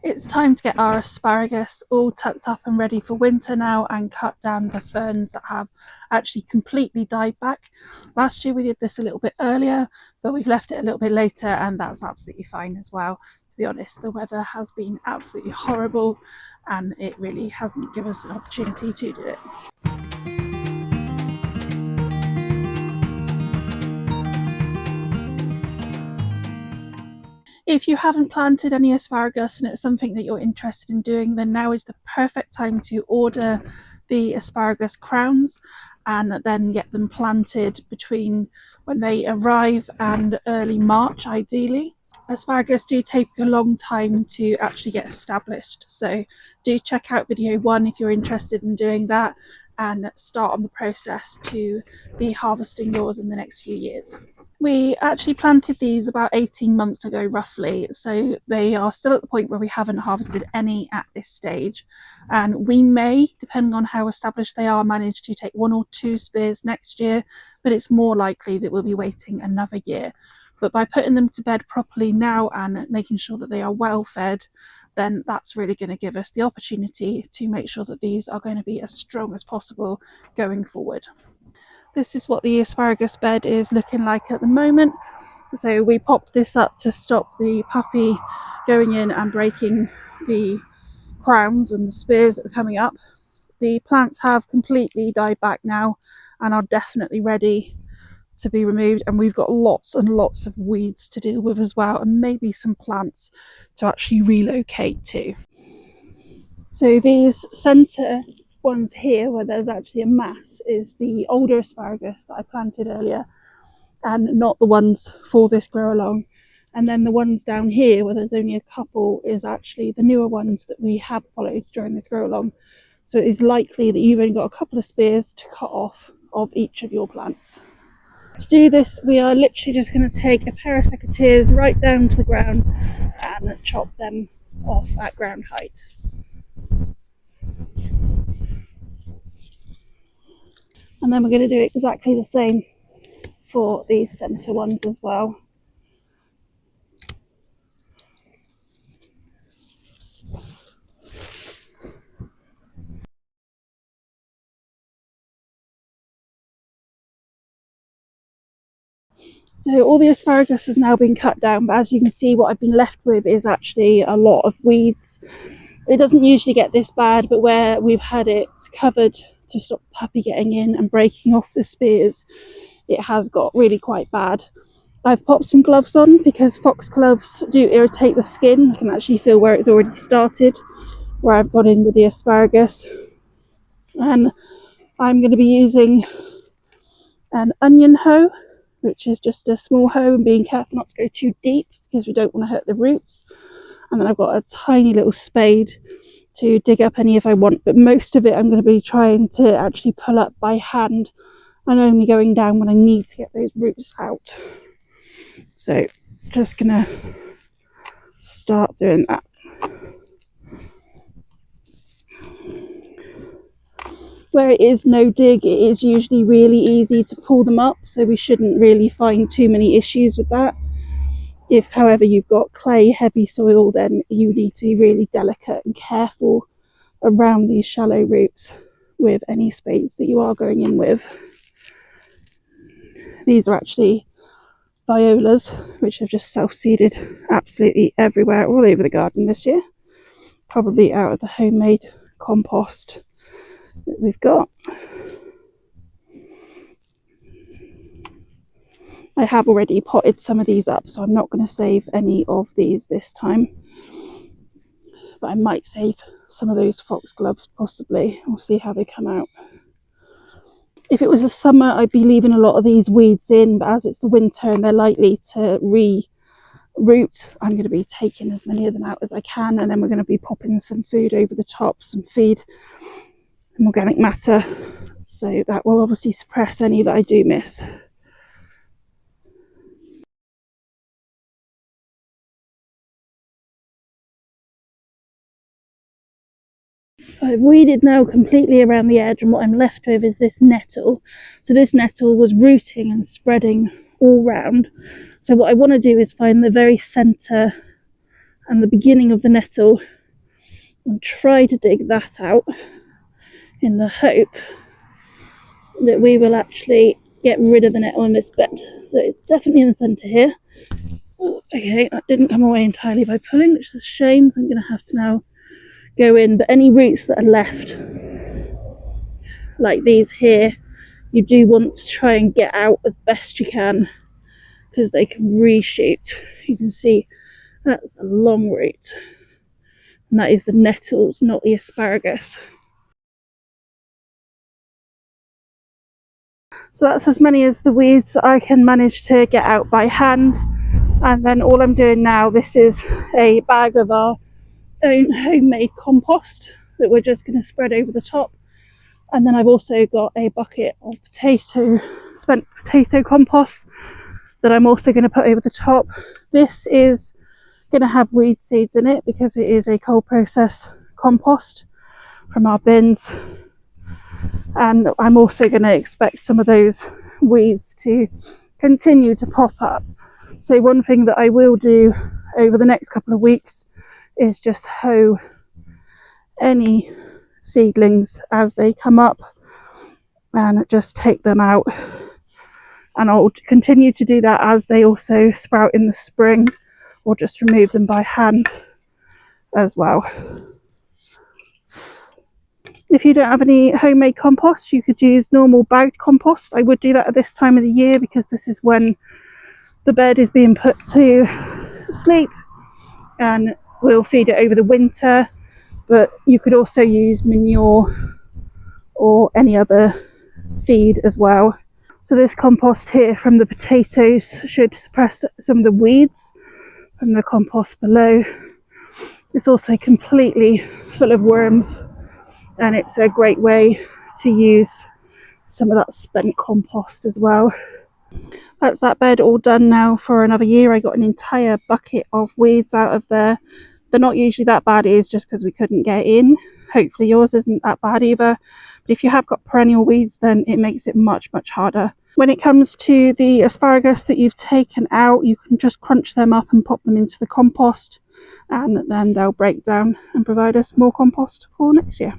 It's time to get our asparagus all tucked up and ready for winter now and cut down the ferns that have actually completely died back. Last year we did this a little bit earlier, but we've left it a little bit later, and that's absolutely fine as well. To be honest, the weather has been absolutely horrible and it really hasn't given us an opportunity to do it. If you haven't planted any asparagus and it's something that you're interested in doing, then now is the perfect time to order the asparagus crowns and then get them planted between when they arrive and early March, ideally. Asparagus do take a long time to actually get established, so do check out video 1 if you're interested in doing that and start on the process to be harvesting yours in the next few years. We actually planted these about 18 months ago, roughly, so they are still at the point where we haven't harvested any at this stage. And we may, depending on how established they are, manage to take 1 or 2 spears next year, but it's more likely that we'll be waiting another year. But by putting them to bed properly now and making sure that they are well fed, then that's really going to give us the opportunity to make sure that these are going to be as strong as possible going forward. This is what the asparagus bed is looking like at the moment. So we popped this up to stop the puppy going in and breaking the crowns and the spears that were coming up. The plants have completely died back now and are definitely ready to be removed, and we've got lots and lots of weeds to deal with as well, and maybe some plants to actually relocate to. So these centre ones here where there's actually a mass is the older asparagus that I planted earlier and not the ones for this grow along. And then the ones down here where there's only a couple is actually the newer ones that we have followed during this grow along. So it is likely that you've only got a couple of spears to cut off of each of your plants. To do this, we are literally just going to take a pair of secateurs right down to the ground and chop them off at ground height. And then we're going to do exactly the same for these centre ones as well. So all the asparagus has now been cut down, but as you can see, what I've been left with is actually a lot of weeds. It doesn't usually get this bad, but where we've had it covered to stop the puppy getting in and breaking off the spears, it has got really quite bad. I've popped some gloves on because foxgloves do irritate the skin. I can actually feel where it's already started, where I've gone in with the asparagus. And I'm going to be using an onion hoe, which is just a small hoe, and being careful not to go too deep because we don't want to hurt the roots. And then I've got a tiny little spade to dig up any if I want, but most of it I'm going to be trying to actually pull up by hand and only going down when I need to get those roots out. So just going to start doing that. Where it is no dig, it is usually really easy to pull them up, so we shouldn't really find too many issues with that. If, however, you've got clay, heavy soil, then you need to be really delicate and careful around these shallow roots with any spades that you are going in with. These are actually violas, which have just self-seeded absolutely everywhere, all over the garden this year, probably out of the homemade compost that we've got. I have already potted some of these up, so I'm not going to save any of these this time, but I might save some of those foxgloves possibly. We'll see how they come out. If it was the summer, I'd be leaving a lot of these weeds in, but as it's the winter and they're likely to re-root, I'm going to be taking as many of them out as I can, and then we're going to be popping some food over the top, some feed and organic matter, so that will obviously suppress any that I do miss. I've weeded now completely around the edge, and what I'm left with is this nettle. So this nettle was rooting and spreading all round. So what I want to do is find the very centre and the beginning of the nettle and try to dig that out in the hope that we will actually get rid of the nettle in this bed. So it's definitely in the centre here. Ooh, okay, that didn't come away entirely by pulling, which is a shame. I'm going to have to now go in, but any roots that are left, like these here, you do want to try and get out as best you can because they can reshoot. You can see that's a long root, and that is the nettles, not the asparagus. So that's as many as the weeds that I can manage to get out by hand. And then all I'm doing now, this is a bag of our own homemade compost that we're just going to spread over the top. And then I've also got a bucket of spent potato compost that I'm also going to put over the top. This is going to have weed seeds in it because it is a cold process compost from our bins, and I'm also going to expect some of those weeds to continue to pop up. So one thing that I will do over the next couple of weeks is just hoe any seedlings as they come up and just take them out, and I'll continue to do that as they also sprout in the spring, or just remove them by hand as well. If you don't have any homemade compost, you could use normal bagged compost. I would do that at this time of the year because this is when the bed is being put to sleep, and we'll feed it over the winter. But you could also use manure or any other feed as well. So this compost here from the potatoes should suppress some of the weeds from the compost below. It's also completely full of worms, and it's a great way to use some of that spent compost as well. That's that bed all done now for another year. I got an entire bucket of weeds out of there. They're not usually that bad, it is just because we couldn't get in. Hopefully yours isn't that bad either. But if you have got perennial weeds, then it makes it much harder. When it comes to the asparagus that you've taken out, you can just crunch them up and pop them into the compost, and then they'll break down and provide us more compost for next year.